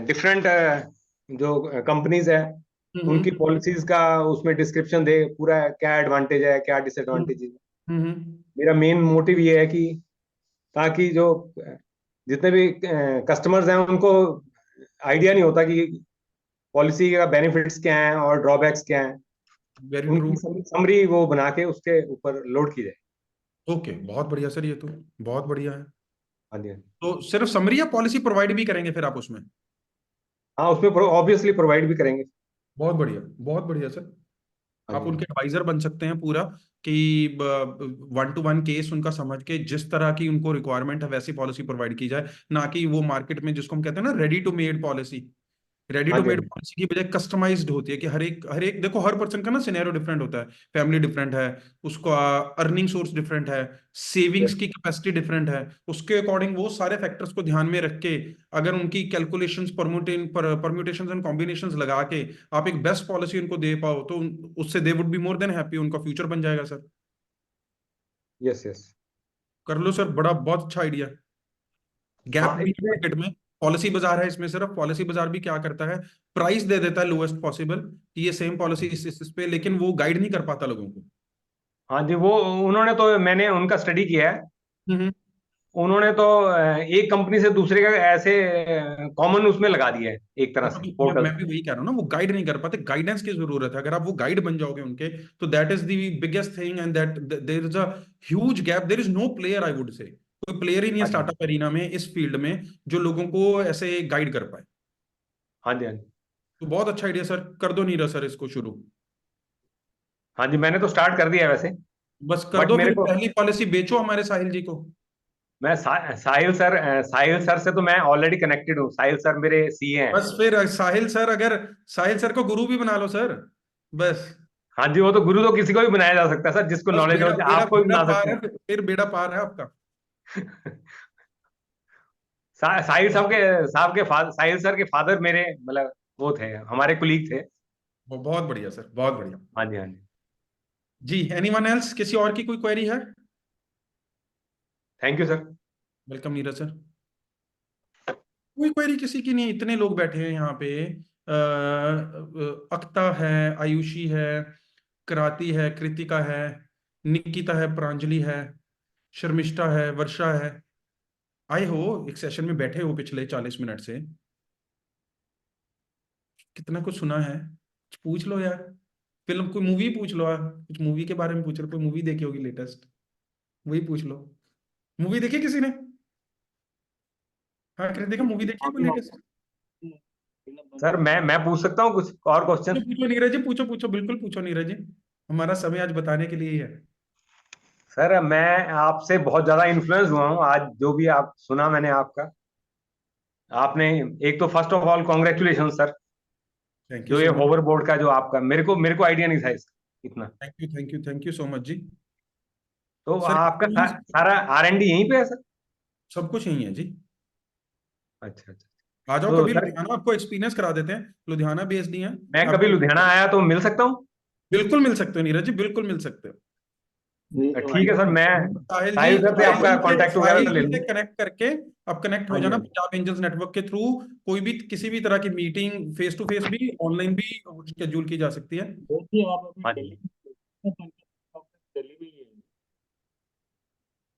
डिफरेंट जो कंपनीज है उनकी पॉलिसीज का उसमें डिस्क्रिप्शन दे, पूरा क्या एडवांटेज है क्या डिसएडवांटेज है। हम्म मेरा मेन मोटिव ये है कि ताकि जो जितने भी कस्टमर्स हैं उनको आइडिया नहीं होता कि पॉलिसी का बेनिफिट्स क्या हैं और ड्रॉबैक्स क्या हैं, वेरी ट्रू। उनकी समरी वो बना के उसके ऊपर लोड की जाए। ओके, बहुत बढ़िया सर, ये तो बहुत बढ़िया है। हाँ जी, हाँ जी। तो सिर्फ समरी या पॉलिसी प्रोवाइड भी करेंगे फिर आप उसमें? हाँ, उसमें ऑब्वियसली प्रोवाइड भी करेंगे। बहुत बढ़िया, बहुत बढ़िया सर। हाँ आप जी, उनके एडवाइजर बन सकते हैं पूरा, कि 1-to-1 केस उनका समझ के जिस तरह की उनको रिक्वायरमेंट है वैसी पॉलिसी प्रोवाइड की जाए, ना कि वो मार्केट में जिसको हम कहते हैं ना ready to made policy. Ready हाँ टू जी, हाँ मेड जी। पॉलिसी की बजाय कस्टमाइज्ड होती है, कि हर एक देखो, हर पर्सन का ना सिनेरियो डिफरेंट होता है। फैमिली डिफरेंट है, उसका अर्निंग सोर्स डिफरेंट है, सेविंग्स Yes. की कैपेसिटी डिफरेंट है। उसके अकॉर्डिंग वो सारे फैक्टर्स को ध्यान में रख के अगर उनकी कैलकुलेशंस, परम्यूटेशंस एंड कॉम्बिनेशंस लगा के आप एक बेस्ट पॉलिसी उनको दे पाओ, तो उससे they would be more than happy, उनका फ्यूचर बन जाएगा सर। Yes, yes. कर लो सर, बड़ा बहुत अच्छा आइडिया। गैप हाँ, भी इसमें मार्केट में, पॉलिसी बाजार है इसमें, सिर्फ पॉलिसी बाजार भी क्या करता है, प्राइस दे देता है लोएस्ट पॉसिबल, कि ये सेम पॉलिसी इस पे, लेकिन वो गाइड नहीं कर पाता लोगों को। हाँ जी, वो उन्होंने तो मैंने उनका स्टडी किया है। हम्म। उन्होंने तो एक कंपनी से दूसरे का ऐसे कॉमन उसमें लगा दिया है एक तरह से पोर्टल। मैं भी वही कह रहा हूँ ना, वो गाइड नहीं कर पाते, गाइडेंस की जरूरत है। अगर आप वो गाइड बन जाओगे उनके, तो that is the biggest thing, and that there is a huge gap, there is no player, I would say कोई प्लेयर ही नहीं है हाँ जी, स्टार्टअप एरिना में, इस फील्ड में, जो लोगों को ऐसे गाइड कर पाए। हाँ जी, हाँ जी। तो बहुत अच्छा आइडिया सर, कर दो नीरज सर इसको शुरू। हाँ जी, मैंने तो स्टार्ट कर दिया है वैसे। बस कर बट दो, मेरे फिर को पहली पॉलिसी बेचो हमारे साहिल जी को। मैं साहिल सर से तो मैं ऑलरेडी कनेक्टेड हूँ। साहिल सर मेरे सीए हैं। बस फिर साहिल सर, अगर साहिल सर को गुरु भी बना लो सर, बस। हाँ जी, वो तो गुरु तो किसी को भी बनाया जा सकता है सर, जिसको बस नॉलेज हो, बेड़ा बेड़ा आपको भी बेड़ा बना पार सकते है, हैं। फिर बेड़ा पार है आपका। साहिल सर के फादर मेरे मतलब वो थे, हमारे कुलीग थे। बहुत बढ़िया सर, बहुत बढ़िया। हाँ जी, हाँ जी। जी, एनीवन एल्स, किसी और की कोई क्वेरी है? Thank you sir. Welcome Neeraj sir. कोई क्वेरी किसी की नहीं है, इतने लोग बैठे हैं यहाँ पे। अक्ता है, आयुषी है, कराती है, कृतिका है, निकिता है, प्रांजलि है, शर्मिष्ठा है, वर्षा है। आए हो, एक सेशन में बैठे हो पिछले 40 मिनट से, कितना कुछ सुना है, कुछ पूछ लो यार। फिल्म, कोई मूवी पूछ लो यार, कुछ मूवी के बारे में पूछ लो, कोई मूवी देखी होगी लेटेस्ट, वही पूछ लो। मूवी देखी किसी ने? हाँ कृतिका, मूवी देखी है कोई लेटेस्ट? सर मैं पूछ सकता हूँ कुछ और पूछो क्वेश्चन? पूछो नीरज जी, पूछो पूछो, बिल्कुल पूछो नीरज जी, हमारा समय आज बताने के लिए ही है। सर मैं आपसे बहुत ज्यादा इन्फ्लुएंस हुआ हूँ आज, जो भी आप सुना मैंने आपका। आपने एक तो first of all congratulation sir, thank you जो ये सो मच। होवर बोर्ड का जो आपका, मेरे को आइडिया नहीं था इसका इतना। Thank you, thank you, thank you so much ji. तो सर आपका सारा R&D यहीं पे है सर? सब कुछ यही है जी। अच्छा, अच्छा। आ जाओ तो कभी सर लुधियाना, आपको एक्सपीरियंस करा देते हैं, लुधियाना बेस्ड ही है। मैं कभी आपको लुधियाना आया तो मिल सकता हूँ? बिल्कुल मिल सकते हो नीरज जी, बिल्कुल मिल सकते हो। ठीक है सर, मैं साहिल जी, साहिल सर से आपका कांटेक्ट वगैरह साहिल ले जी से लूंगा। कनेक्ट करके आप कनेक्ट हो हाँ जी, जाना हाँ जी। पंजाब एंजल्स नेटवर्क के थ्रू। कोई भी किसी भी तरह की मीटिंग, फेस टू फेस भी, ऑनलाइन भी शेड्यूल की जा सकती है। देखिए आप अभी हाँ दिल्ली जी। में हैं, तो दिल्ली में ही है।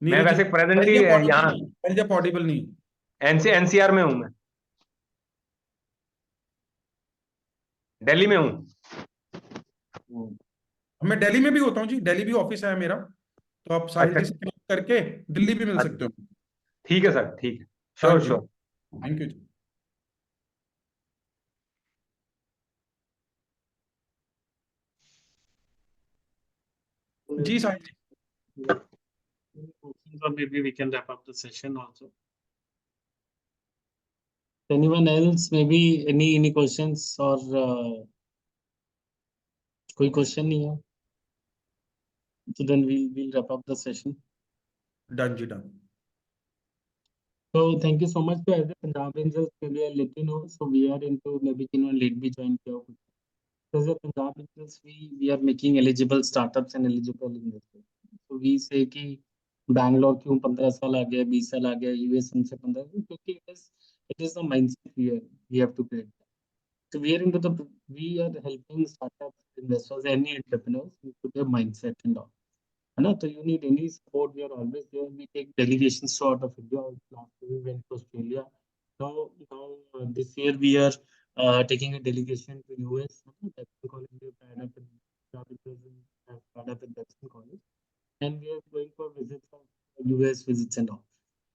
मैं नीरज जी, वैसे साहिल प्रेजेंटली जी आप ऑडिबल यहाँ नहीं, साहिल जी आप ऑडिबल नहीं। NCR में हूँ मैं, दिल्ली में हूँ। मैं दिल्ली में भी होता हूँ जी, दिल्ली भी ऑफिस है मेरा, तो आप साहिल अच्छा, जी से कनेक्ट करके दिल्ली भी मिल हाँ सकते जी। हो। ठीक है सर, ठीक है। Sure, thank you, sure. Thank you जी। जी Sahil ji. Questions, or maybe we can wrap up the session also. Anyone else? Maybe any questions or कोई question नहीं है? So then we'll wrap up the session. Done जी, done. So thank you so much. So as a Punjab Angels के लिए let you know. So we are into maybe जिन्होंने late भी join किया हो. So as a Punjab Angels we are making eligible startups and eligible investors. So we say कि बैंगलोर क्यों 15 साल आ गया, 20 साल आ गया, यूएस हमसे 15, क्योंकि it is the mindset we have to create. So we are into we are helping startups, investors, any entrepreneurs to their mindset and all. है ना? तो you need any support, we are always there. We take delegations to out of India. Last year we went to Australia. Now this year we are taking a delegation to US. Dexter College we have tied up with have tied up with Dexter College, and we are going for visits of US visits and all.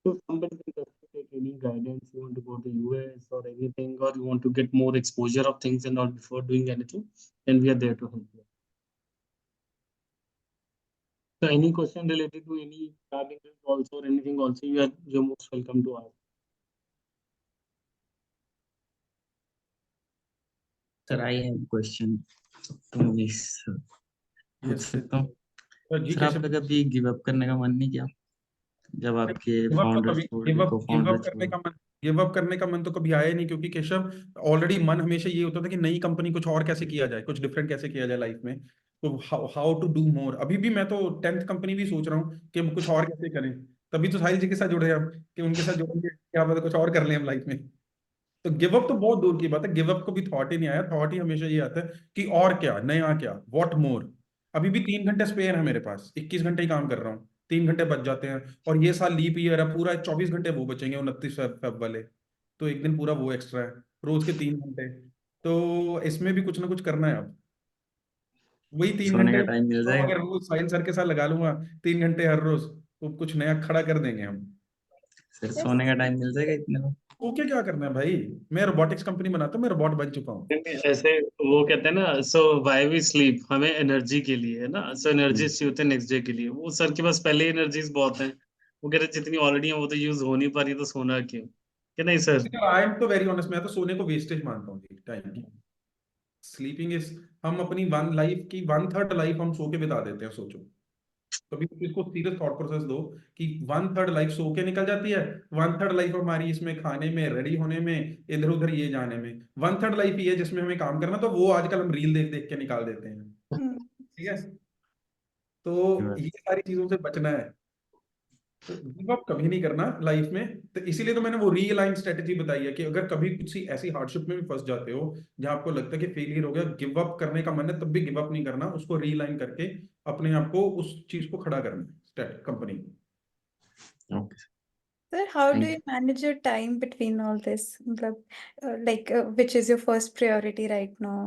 So somebody can just take any guidance, you want to go to US or anything, or you want to get more exposure of things and all before doing anything, and we are there to help you. So any question related to any traveling also or anything also, you're most welcome to ask. Sir, I have a question to Manish sir. पूछ Yes, सकता हूँ? जी sir, कैसे आपका कभी give up करने का मन नहीं किया जब आपके गिव अप तो फाउंडर कभी छोड़ गिव के अप को गिव फाउंडर अप करने छोड़ का मन गिव अप करने का मन तो कभी आया ही नहीं, क्योंकि केशव ऑलरेडी मन हमेशा ये होता था कि नई कंपनी कुछ और कैसे किया जाए, कुछ डिफरेंट कैसे किया जाए लाइफ में। तो हाउ टू डू मोर। अभी भी मैं तो 10th कंपनी भी सोच रहा हूँ कि हम कुछ और कैसे करें। तभी तो साहिल जी के साथ जुड़े हैं हम, कि उनके साथ जुड़ेंगे क्या पता कुछ और कर लें हम लाइफ में। तो गिव अप तो बहुत दूर की बात है, गिव अप को भी थॉट ही नहीं आया। थॉट ही हमेशा ये आता है कि और क्या नया, क्या व्हाट मोर। अभी भी 3 घंटे स्पेयर है मेरे पास, 21 घंटे ही काम कर रहा हूँ, 3 घंटे बच जाते हैं। और ये साल लीप ईयर है, पूरा 24 घंटे वो बचेंगे, 29 फेब वाले। तो एक दिन पूरा वो एक्स्ट्रा है, रोज के 3 घंटे। तो इसमें भी कुछ ना कुछ करना है अब। वही तीन सोने घंटे का टाइम मिल तो जाएगा? अगर रोज साहिल सर के साथ लगा लूंगा 3 घंटे हर रोज, तो कुछ नया खड़ा कर देंगे हम। Sir, Yes. सोने का टाइम मिल जाएगा इतने में? ओके, क्या करना है भाई, मैं रोबोटिक्स कंपनी बनाता हूँ, मैं रोबोट बन चुका हूँ। ऐसे वो कहते हैं ना, सो व्हाई वी स्लीप, हमें एनर्जी के लिए है ना, सो एनर्जी चाहिए होती है नेक्स्ट डे के लिए। वो सर के पास पहले ही एनर्जीज बहुत हैं, वो कह रहे जितनी ऑलरेडी है वो तो यूज हो नहीं पा रही, तो सोना क्यों? कि नहीं सर? आई एम तो वेरी ऑनेस्ट, मैं तो सोने को वेस्टेज मानता हूँ जी टाइम की। स्लीपिंग इज, हम अपनी वन लाइफ की 1/3 लाइफ हम सो के बिता देते हैं, सोचो। कभी इसको सीरियस थॉट प्रोसेस दो कि 1/3 लाइफ सो के निकल जाती है, 1/3 लाइफ हमारी इसमें खाने में, रेडी होने में, इधर उधर ये जाने में, 1/3 लाइफ ये है जिसमें हमें काम करना। तो वो आजकल हम रील देख देख के निकाल देते हैं, Hmm. ठीक है। तो ये सारी चीजों से बचना है, तो गिव अप कभी नहीं करना लाइफ में। तो इसीलिए तो मैंने वो रीअलाइन स्ट्रेटेजी बताई है कि अगर कभी कुछ ऐसी हार्डशिप में भी फंस जाते हो जहां आपको लगता है कि फेलियर हो गया, गिव अप करने का मन है, तब भी गिव अप नहीं करना, उसको रीअलाइन करके अपने आप को उस चीज को खड़ा करना है company. Okay Sir, how do thank you manage your time between all this? मतलब, which is your first priority right now?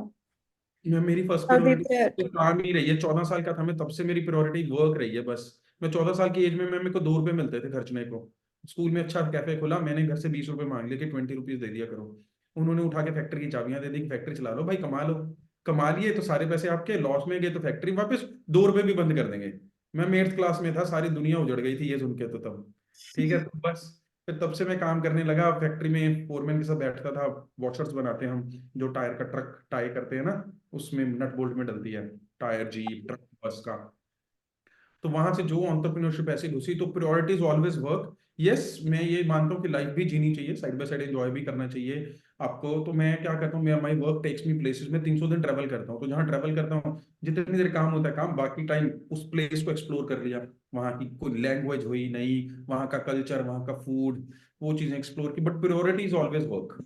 मैं मेरी first How do you priority तो काम ही रही है। 14 साल का था मैं तब से मेरी प्रायोरिटी वर्क रही है बस। मैं 14 साल की एज में मेरे को 2 रुपए मिलते थे खर्चने को। स्कूल में अच्छा कैफे खोला, मैंने घर से 20 रुपए मांग लिए कि 20 रुपीज दे दिया करो। उन्होंने उठा के फैक्ट्री की चाबियां दे दी कि फैक्ट्री चला लो भाई, कमा लो। कमा लिए तो सारे पैसे आपके, लॉस में गए तो फैक्ट्री वापस 2 रुपए भी बंद कर देंगे। मैं 8th क्लास में था, सारी दुनिया उजड़ गई थी ये सुन के तो तब, ठीक है। तो बस फिर तब से मैं काम करने लगा फैक्ट्री में, फोरमैन के साथ बैठता था। वॉशर्स बनाते हैं हम, जो टायर का ट्रक टाई करते हैं ना, उसमें नट बोल्ट में डलती है, टायर, जीप, ट्रक, बस का। तो वहां से जो एंटरप्रेन्योरशिप ऐसे घुसी, तो प्रायोरिटीज ऑलवेज वर्क। यस, मैं ये मानता हूँ कि लाइफ भी जीनी चाहिए, साइड बाय साइड एंजॉय भी करना चाहिए आपको। तो मैं क्या करता हूँ, मैं my work takes me places में 300 दिन ट्रैवल करता हूँ। तो जहाँ ट्रैवल करता हूँ, जितनी देर काम होता है काम, बाकी टाइम उस प्लेस को एक्सप्लोर कर लिया। वहाँ की कोई लैंग्वेज हुई नई, वहाँ का कल्चर, वहाँ का फूड, वो चीजें एक्सप्लोर की। But priority is always work,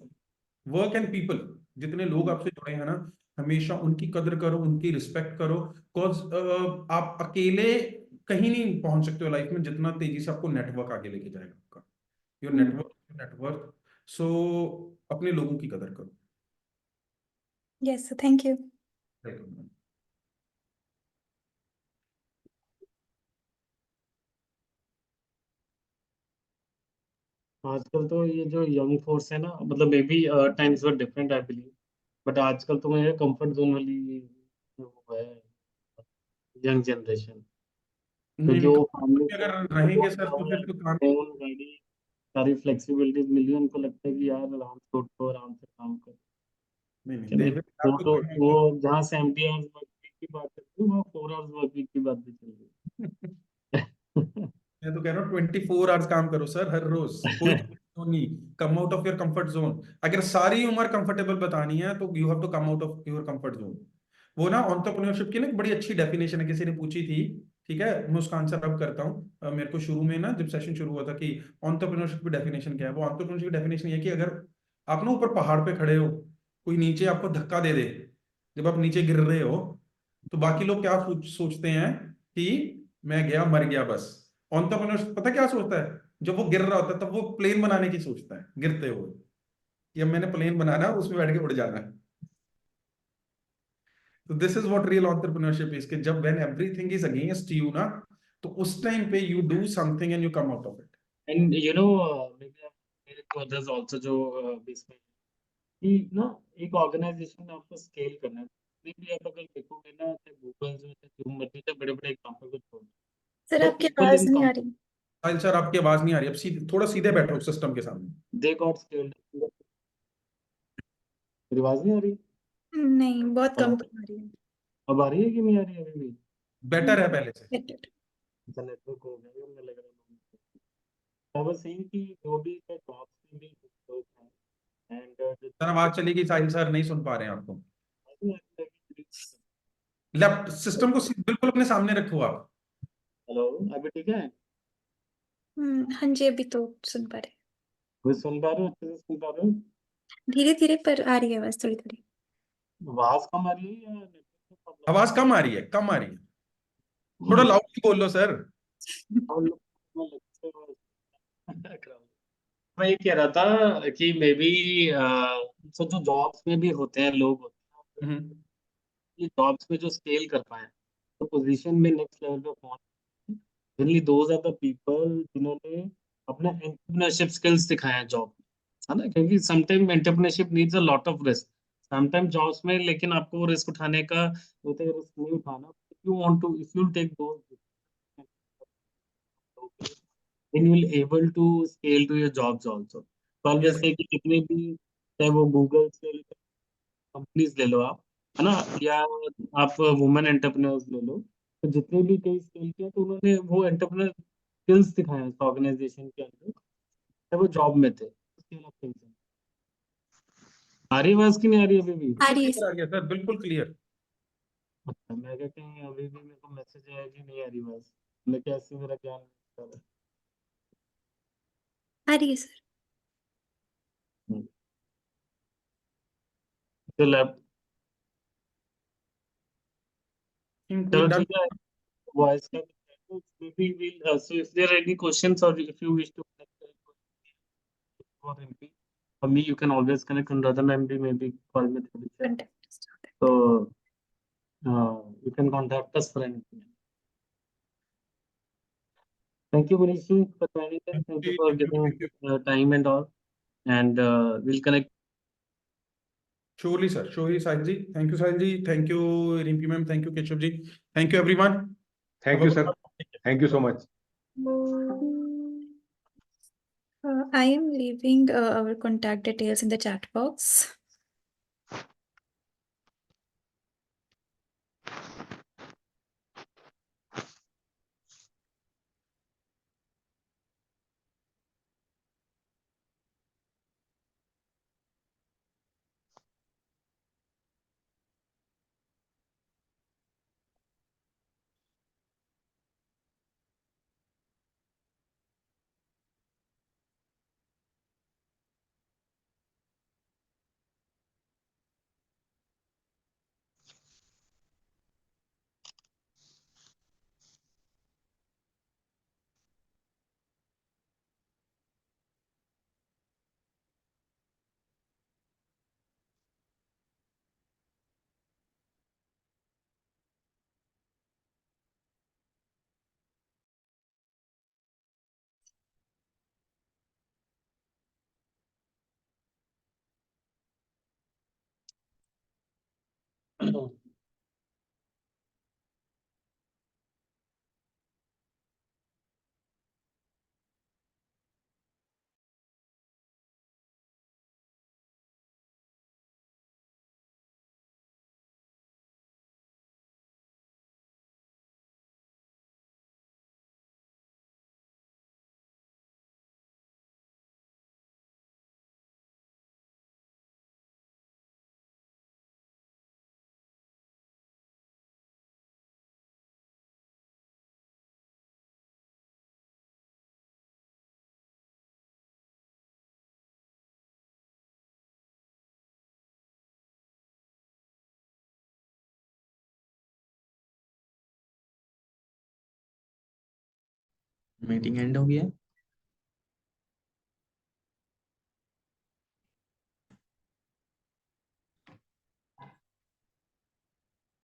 work and people. जितने लोग आपसे जुड़े हैं ना, हमेशा उनकी कदर करो, उनकी रिस्पेक्ट करो। बिकॉज आप अकेले कहीं नहीं पहुंच सकते हो लाइफ में, जितना तेजी से आपको नेटवर्क आगे लेके जाएगा आपका। Your Hmm. नेटवर्क। सो अपने लोगों की कदर करो। Yes, sir. Thank you. Welcome. आजकल तो ये जो यंग फोर्स है ना, मतलब may be times were different I believe, but आजकल तो मुझे कंफर्ट जोन वाली वो है यंग जनरेशन, नहीं क्योंकि नहीं, वो फैमिली कंफर्ट से अगर रहेंगे सर तो फिर तो काम। फोन गाड़ी सारी फ्लेक्सिबिलिटीज मिली, उनको लगता है कि यार आराम से उठो, आराम से काम करो, नहीं नहीं, कि दे नहीं? विल वो हैव टू तो कम वो आउट जहाँ 70 आवर्स वर्क वीक की बात करती है, वो 4 आवर्स वर्क वीक की बात भी चल रही ऑफ। है। मैं तो कह रहा हूँ 24 आवर्स काम करो सर, हर रोज। कोई तो नहीं, come out of your comfort zone. अगर सारी उम्र कंफर्टेबल बतानी है तो you have to come out of your comfort zone. वो ना एंटरप्रेन्योरशिप की ना एक बड़ी अच्छी डेफिनेशन है, किसी ने पूछी थी, ठीक है। मैं उसका आंसर अब करता हूँ। मेरे को शुरू में ना जब सेशन शुरू हुआ था कि एंटरप्रेन्योरशिप की डेफिनेशन क्या है, वो एंटरप्रेन्योरशिप की डेफिनेशन ये है कि अगर आप ना ऊपर पहाड़ पे खड़े हो, कोई नीचे आपको धक्का दे दे, जब आप नीचे गिर रहे हो, तो बाकी लोग क्या सोचते हैं कि मैं गया मर गया बस। एंटरप्रेन्योर पता क्या सोचता है, जब वो गिर रहा होता है तब वो प्लेन बनाने की सोचता है गिरते हुए, कि अब मैंने प्लेन बनाना है, उसमें बैठ के उड़ जाना है। तो this is what real entrepreneurship is, कि जब when everything is against you ना, तो उस टाइम पे you do something and you come out of it. And you know maybe मेरे को others also जो इसमें कि ना एक ऑर्गेनाइजेशन में आपको स्केल करना है। अभी भी आप अगर देखोगे ना, चाहे गूगल जो है, जो मर्जी से बड़े-बड़े एग्जांपल को छोड़ दो। सर तो आपकी पीपल आवाज इन नहीं आ कम रही। साहिल सर आपकी आवाज नहीं आ रही, अब सीधे थोड़ा सीधे बैठो सिस्टम के सामने। They got scaled. मेरी आवाज नहीं आ रही? नहीं, बहुत कम हेलो, आ रही है। अब आ रही है कि नहीं आ रही है अभी भी? बेटर है पहले से। Better. अच्छा, नेटवर्क हो गया मुझे लग रहा है। आई वाज सेइंग कि जो भी जॉब्स में भी लोग हैं एंड सर आवाज चली गई, साहिल सर नहीं सुन पा रहे हैं आपको। लेफ्ट सिस्टम को बिल्कुल अपने सामने रखो आप। हेलो, अभी ठीक है? हाँ जी, अभी तो सुन पा रहे मुझे सुन पा रहे हो? अच्छे से सुन पा रहे हो? हैं। धीरे धीरे पर आ रही है आवाज, थोड़ी थोड़ी। आवाज कम आ रही है या नेटवर्क प्रॉब्लम आवाज कम आ रही है, कम आ रही है। थोड़ा है? लाउडली बोल लो सर। हम लोग को लगता है मैं ये कह रहा था कि मे बी सो जो जॉब्स में भी होते हैं लोग होते हैं, हम्म। ये जॉब्स में जो स्केल कर पाए तो पोजीशन में नेक्स्ट लेवल पे पहुंच, generally those are the people जिन्होंने अपना एंटरप्रेन्योरशिप स्किल्स दिखाया है जॉब, है ना? क्योंकि sometime entrepreneurship needs a lot of risk. Sometime jobs में लेकिन आपको वो रिस्क उठाने का होता है, रिस्क नहीं उठाना। If you want to, if you take those, then you will able to scale to your jobs also. तो ऑलवेज यस। से कि जितने भी, चाहे वो गूगल से कंपनीज ले लो आप, है ना, या आप वुमेन एंटरप्रेन्योर्स ले लो, तो जितने भी कई स्केल किया तो उन्होंने वो एंटरप्रेन्योर स्किल्स दिखाए हैं ऑर्गेनाइजेशन के अंदर, चाहे वो जॉब में थे। Scale of things. आ रही आवाज की नहीं आ रही अभी भी? आ रही है। आ गया सर, बिल्कुल क्लियर। अच्छा, मैं क्या कहीं अभी भी मेरे को मैसेज आया कि नहीं आ रही आवाज, मैं कैसे मेरा ज्ञान कर रहा आ रही है सर। है। तो लैब, थिंक वी चलो डन। ठीक है। Voice का तो maybe we'll so if there are any questions or if you wish to connect for MP, for me you can always connect on Radha ma'am भी maybe call में थोड़ी सी, Contact. so you can contact us for anything. Thank you Manish ji for joining us. Thank you for thank you, giving thank you. time and all, and we'll connect. Surely sir, surely Sahil ji, thank you Sahil ji, thank you Rinki ma'am, thank you Keshav ji, thank you everyone. Thank you sir, thank you so much. I am leaving our contact details in the chat box. Meeting and हो गया।